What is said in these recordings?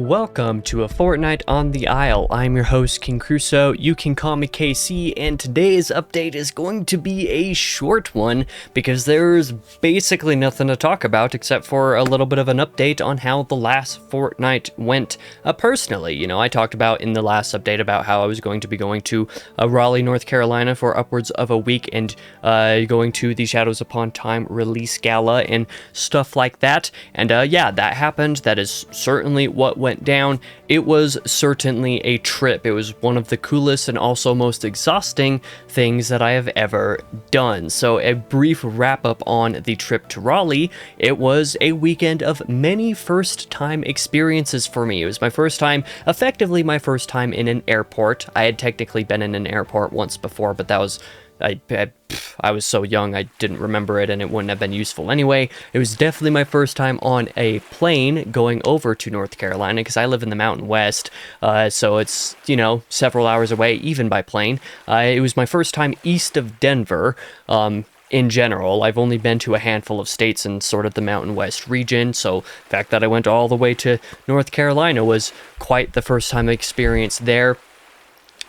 Welcome to a Fortnight on the Isle. I'm your host, King Crusoe. You can call me KC, and today's update is going to be a short one because there's basically nothing to talk about except for a little bit of an update on how the last fortnight went personally. You know, I talked about in the last update about how I was going to be going to Raleigh, North Carolina for upwards of a week and going to the Shadows Upon Time release gala and stuff like that. And yeah, that happened. That is certainly what went down. It was certainly a trip. It was one of the coolest and also most exhausting things that I have ever done. So a brief wrap up on the trip to Raleigh. It was a weekend of many first time experiences for me. It was my first time, effectively my first time in an airport. I had technically been in an airport once before, but that was I was so young I didn't remember it and it wouldn't have been useful anyway. It was definitely my first time on a plane going over to North Carolina because I live in the Mountain West, so it's, you know, several hours away even by plane. It was my first time east of Denver. In general, I've only been to a handful of states in sort of the Mountain West region, so the fact that I went all the way to North Carolina was quite the first time experience there.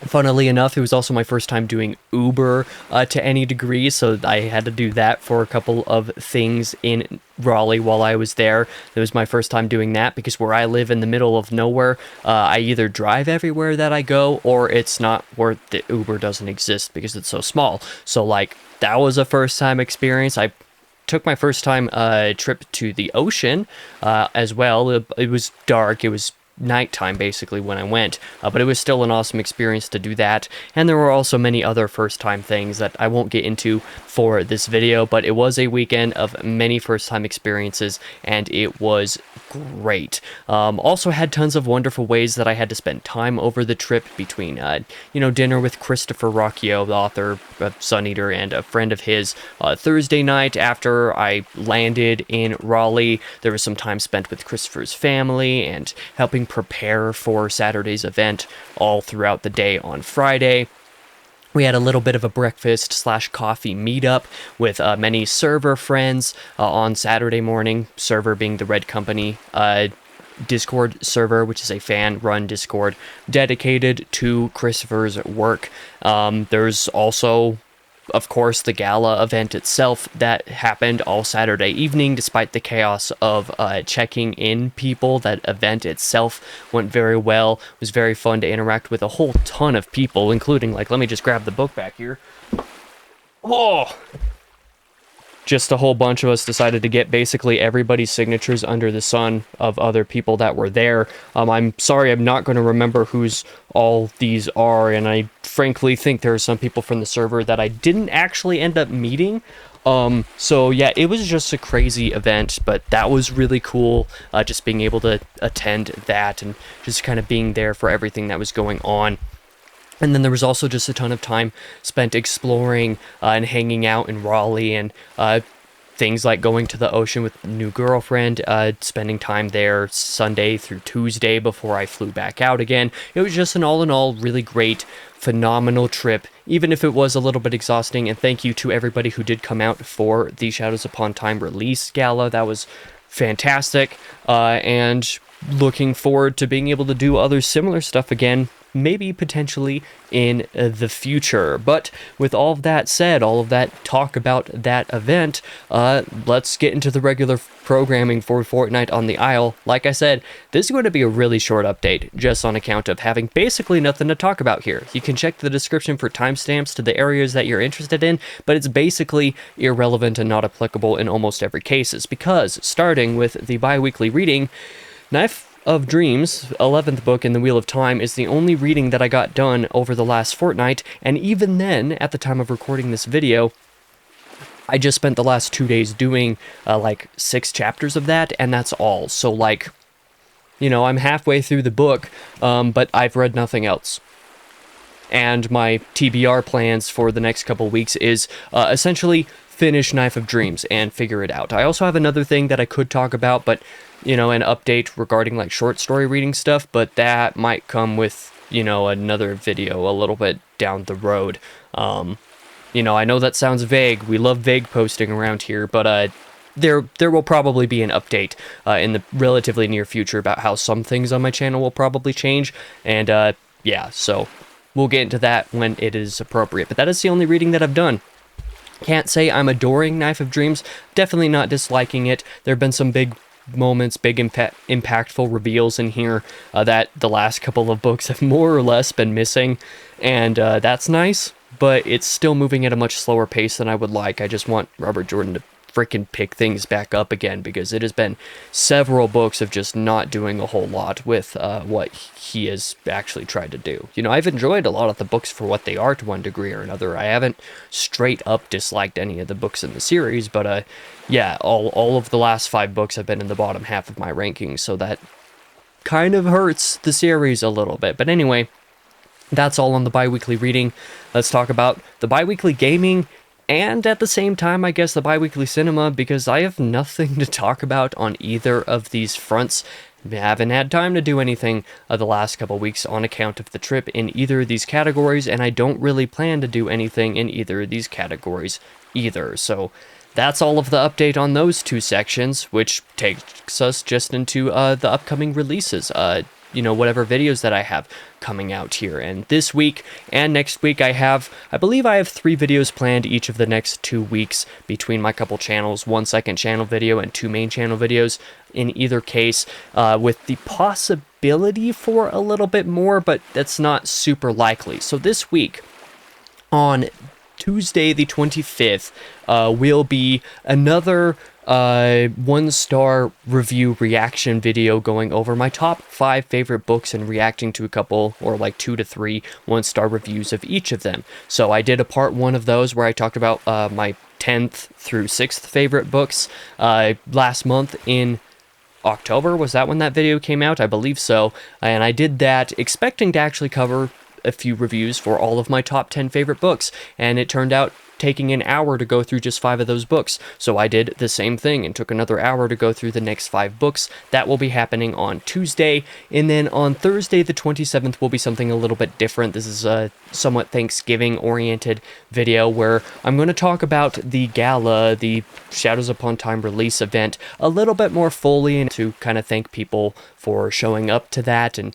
Funnily enough, it was also my first time doing Uber to any degree, so I had to do that for a couple of things in Raleigh while I was there. It was my first time doing that because where I live in the middle of nowhere, I either drive everywhere that I go or it's not where the Uber doesn't exist because it's so small. So like, that was a first time experience. I took my first time trip to the ocean as well. It was dark. It was nighttime basically when I went, but it was still an awesome experience to do that. And there were also many other first time things that I won't get into for this video, but it was a weekend of many first time experiences and it was great. Also had tons of wonderful ways that I had to spend time over the trip between you know, dinner with Christopher Rocchio, the author of Sun Eater, and a friend of his Thursday night after I landed in Raleigh. There was some time spent with Christopher's family and helping prepare for Saturday's event all throughout the day on Friday. We had a little bit of a breakfast / coffee meetup with many server friends on Saturday morning, server being the Red Company Discord server, which is a fan-run Discord dedicated to Christopher's work. There's also, of course, the gala event itself that happened all Saturday evening, despite the chaos of checking in people. That event itself went very well. It was very fun to interact with a whole ton of people, including, like, let me just grab the book back here. Oh! Just a whole bunch of us decided to get basically everybody's signatures under the sun of other people that were there. I'm sorry, I'm not going to remember whose all these are, and I frankly think there are some people from the server that I didn't actually end up meeting. So yeah, it was just a crazy event, but that was really cool, just being able to attend that and just kind of being there for everything that was going on. And then there was also just a ton of time spent exploring and hanging out in Raleigh and things like going to the ocean with a new girlfriend, spending time there Sunday through Tuesday before I flew back out again. It was just an all-in-all really great, phenomenal trip, even if it was a little bit exhausting. And thank you to everybody who did come out for the Shadows Upon Time release gala. That was fantastic. And looking forward to being able to do other similar stuff again, maybe potentially in the future. But with all of that said, all of that talk about that event, let's get into the regular programming for Fortnight on the Isle. Like I said, this is going to be a really short update, just on account of having basically nothing to talk about here. You can check the description for timestamps to the areas that you're interested in, but it's basically irrelevant and not applicable in almost every case, because starting with the bi-weekly reading, Knife of Dreams, 11th book in the Wheel of Time, is the only reading that I got done over the last fortnight, and even then, at the time of recording this video, I just spent the last 2 days doing, like, 6 chapters of that, and that's all. So, like, you know, I'm halfway through the book, but I've read nothing else. And my TBR plans for the next couple weeks is, essentially, finish Knife of Dreams and figure it out. I also have another thing that I could talk about, but, you know, an update regarding like short story reading stuff, but that might come with, you know, another video a little bit down the road. You know, I know that sounds vague. We love vague posting around here, but there will probably be an update in the relatively near future about how some things on my channel will probably change, and yeah, so we'll get into that when it is appropriate. But that is the only reading that I've done. Can't say I'm adoring Knife of Dreams, definitely not disliking it. There have been some big moments, big impactful reveals in here that the last couple of books have more or less been missing, and that's nice, but it's still moving at a much slower pace than I would like. I just want Robert Jordan to freaking pick things back up again, because it has been several books of just not doing a whole lot with what he has actually tried to do. You know, I've enjoyed a lot of the books for what they are to one degree or another. I haven't straight up disliked any of the books in the series, but yeah, all of the last 5 books have been in the bottom half of my rankings, so that kind of hurts the series a little bit. But anyway, that's all on the bi-weekly reading. Let's talk about the bi-weekly gaming, and at the same time, I guess, the bi-weekly cinema, because I have nothing to talk about on either of these fronts. I haven't had time to do anything the last couple weeks on account of the trip in either of these categories, and I don't really plan to do anything in either of these categories either. So that's all of the update on those 2 sections, which takes us just into the upcoming releases. You know, whatever videos that I have coming out here. And this week and next week I believe I have 3 videos planned each of the next 2 weeks between my couple channels, 1 second channel video and 2 main channel videos in either case, with the possibility for a little bit more, but that's not super likely. So this week, on Tuesday the 25th, will be another 1-star review reaction video going over my top 5 favorite books and reacting to a couple, or like 2 to 3 1-star reviews of each of them. So I did a part 1 of those where I talked about my 10th through 6th favorite books last month in October. Was that when that video came out? I believe so. And I did that expecting to actually cover a few reviews for all of my top 10 favorite books, and it turned out taking an hour to go through just 5 of those books. So I did the same thing and took another hour to go through the next 5 books. That will be happening on Tuesday, and then on Thursday the 27th will be something a little bit different. This is a somewhat Thanksgiving oriented video where I'm going to talk about the gala, the Shadows Upon Time release event, a little bit more fully, and to kind of thank people for showing up to that, and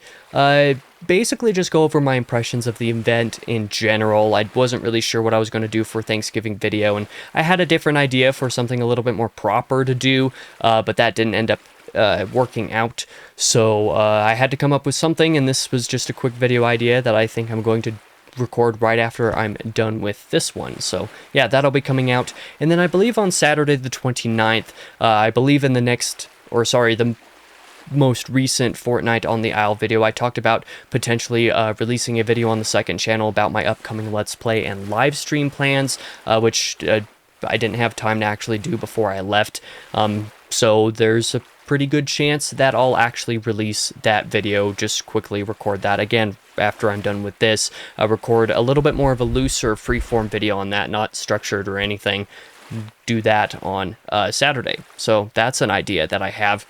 basically just go over my impressions of the event in general. I wasn't really sure what I was going to do for Thanksgiving video, and I had a different idea for something a little bit more proper to do, but that didn't end up working out, so I had to come up with something, and this was just a quick video idea that I think I'm going to record right after I'm done with this one. So yeah, that'll be coming out, and then I believe on Saturday the 29th, I believe in the most recent Fortnight on the Isle video, I talked about potentially releasing a video on the second channel about my upcoming Let's Play and live stream plans, which I didn't have time to actually do before I left. So there's a pretty good chance that I'll actually release that video, just quickly record that again after I'm done with this, record a little bit more of a looser freeform video on that, not structured or anything, do that on Saturday. So that's an idea that I have.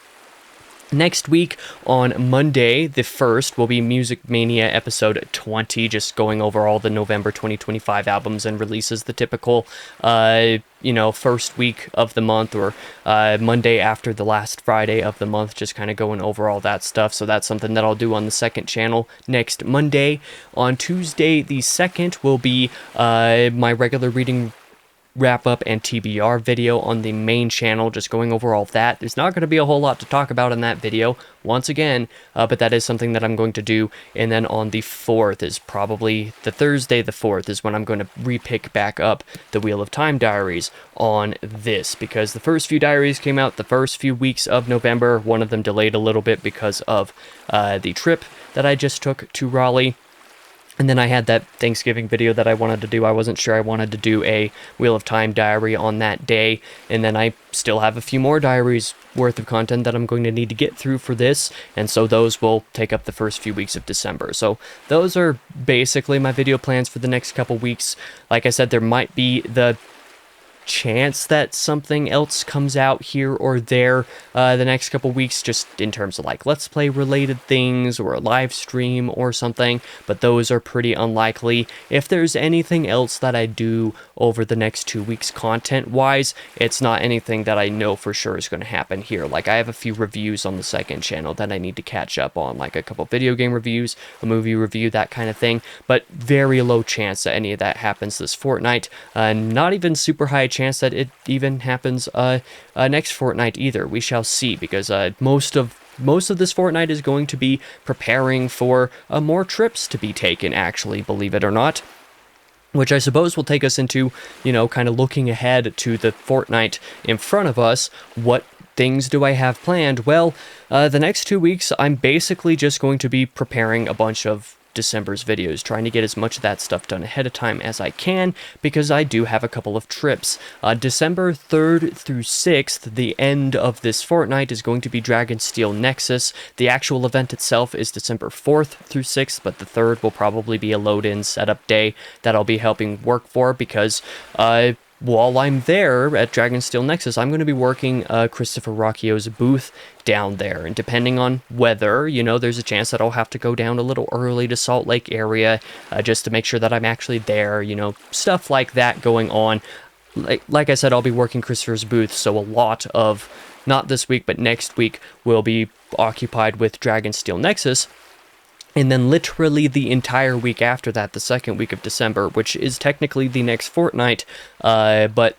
Next week, on Monday, the 1st, will be Music Mania episode 20, just going over all the November 2025 albums and releases, the typical, first week of the month, or Monday after the last Friday of the month, just kind of going over all that stuff. So that's something that I'll do on the second channel next Monday. On Tuesday, the 2nd, will be my regular reading wrap-up and TBR video on the main channel, just going over all of that. There's not going to be a whole lot to talk about in that video, once again, but that is something that I'm going to do. And then on the 4th is probably the Thursday the 4th is when I'm going to re-pick back up the Wheel of Time diaries on this, because the first few diaries came out the first few weeks of November. One of them delayed a little bit because of the trip that I just took to Raleigh. And then I had that Thanksgiving video that I wanted to do. I wasn't sure I wanted to do a Wheel of Time diary on that day. And then I still have a few more diaries worth of content that I'm going to need to get through for this. And so those will take up the first few weeks of December. So those are basically my video plans for the next couple weeks. Like I said, there might be the chance that something else comes out here or there the next couple weeks, just in terms of like Let's Play related things or a live stream or something, but those are pretty unlikely. If there's anything else that I do over the next 2 weeks content wise, it's not anything that I know for sure is going to happen here. Like, I have a few reviews on the second channel that I need to catch up on, like a couple video game reviews, a movie review, that kind of thing, but very low chance that any of that happens this fortnight. Not even super high chance that it even happens next fortnight either. We shall see, because most of this fortnight is going to be preparing for more trips to be taken, actually, believe it or not. Which I suppose will take us into, you know, kind of looking ahead to the fortnight in front of us. What things do I have planned? Well, the next 2 weeks, I'm basically just going to be preparing a bunch of December's videos, trying to get as much of that stuff done ahead of time as I can, because I do have a couple of trips. December 3rd through 6th, the end of this fortnight, is going to be Dragonsteel Nexus. The actual event itself is December 4th through 6th, but the 3rd will probably be a load-in setup day that I'll be helping work for, because while I'm there at Dragonsteel Nexus, I'm going to be working Christopher Rocchio's booth down there, and depending on weather, you know, there's a chance that I'll have to go down a little early to Salt Lake area just to make sure that I'm actually there, you know, stuff like that going on. Like I said, I'll be working Christopher's booth, so a lot of, not this week, but next week, will be occupied with Dragonsteel Nexus. And then literally the entire week after that, the second week of December, which is technically the next fortnight, but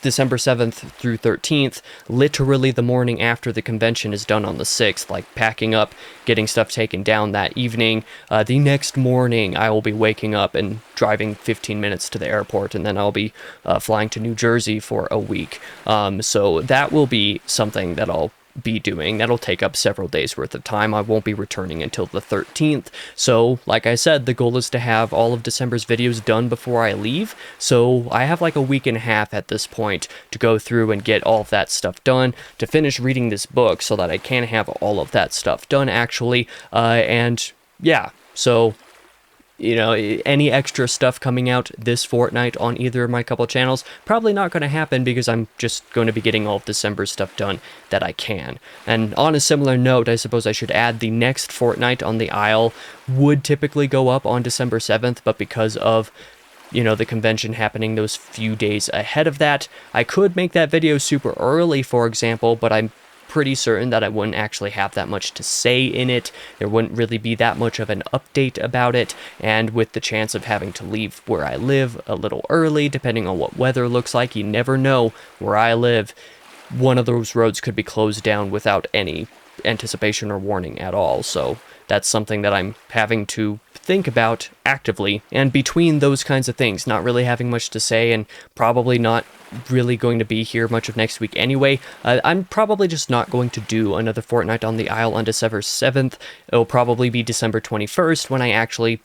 December 7th through 13th, literally the morning after the convention is done on the 6th, like packing up, getting stuff taken down that evening. The next morning, I will be waking up and driving 15 minutes to the airport, and then I'll be flying to New Jersey for a week. So that will be something that I'll be doing. That'll take up several days worth of time. I won't be returning until the 13th. So, like I said, the goal is to have all of December's videos done before I leave. So I have like a week and a half at this point to go through and get all of that stuff done, to finish reading this book so that I can have all of that stuff done, actually. And yeah, so, you know, any extra stuff coming out this fortnight on either of my couple channels, probably not going to happen, because I'm just going to be getting all of December's stuff done that I can. And on a similar note, I suppose I should add, the next Fortnight on the Isle would typically go up on December 7th, but because of, you know, the convention happening those few days ahead of that, I could make that video super early, for example, but I'm pretty certain that I wouldn't actually have that much to say in it. There wouldn't really be that much of an update about it, and with the chance of having to leave where I live a little early, depending on what weather looks like, you never know where I live. One of those roads could be closed down without any anticipation or warning at all, so that's something that I'm having to think about actively. And between those kinds of things, not really having much to say, and probably not really going to be here much of next week anyway, I'm probably just not going to do another Fortnight on the Isle on December 7th. It'll probably be December 21st when I actually,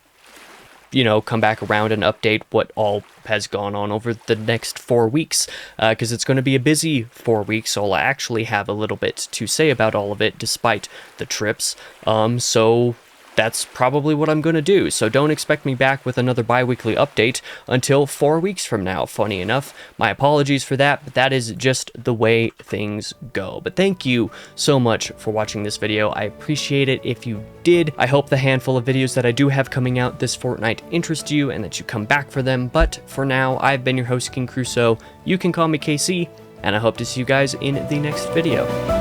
you know, come back around and update what all has gone on over the next 4 weeks, because it's going to be a busy 4 weeks, so I'll actually have a little bit to say about all of it, despite the trips. So that's probably what I'm going to do, so don't expect me back with another bi-weekly update until 4 weeks from now, funny enough. My apologies for that, but that is just the way things go. But thank you so much for watching this video. I appreciate it if you did. I hope the handful of videos that I do have coming out this fortnight interest you, and that you come back for them. But for now, I've been your host, King Crusoe. You can call me KC, and I hope to see you guys in the next video.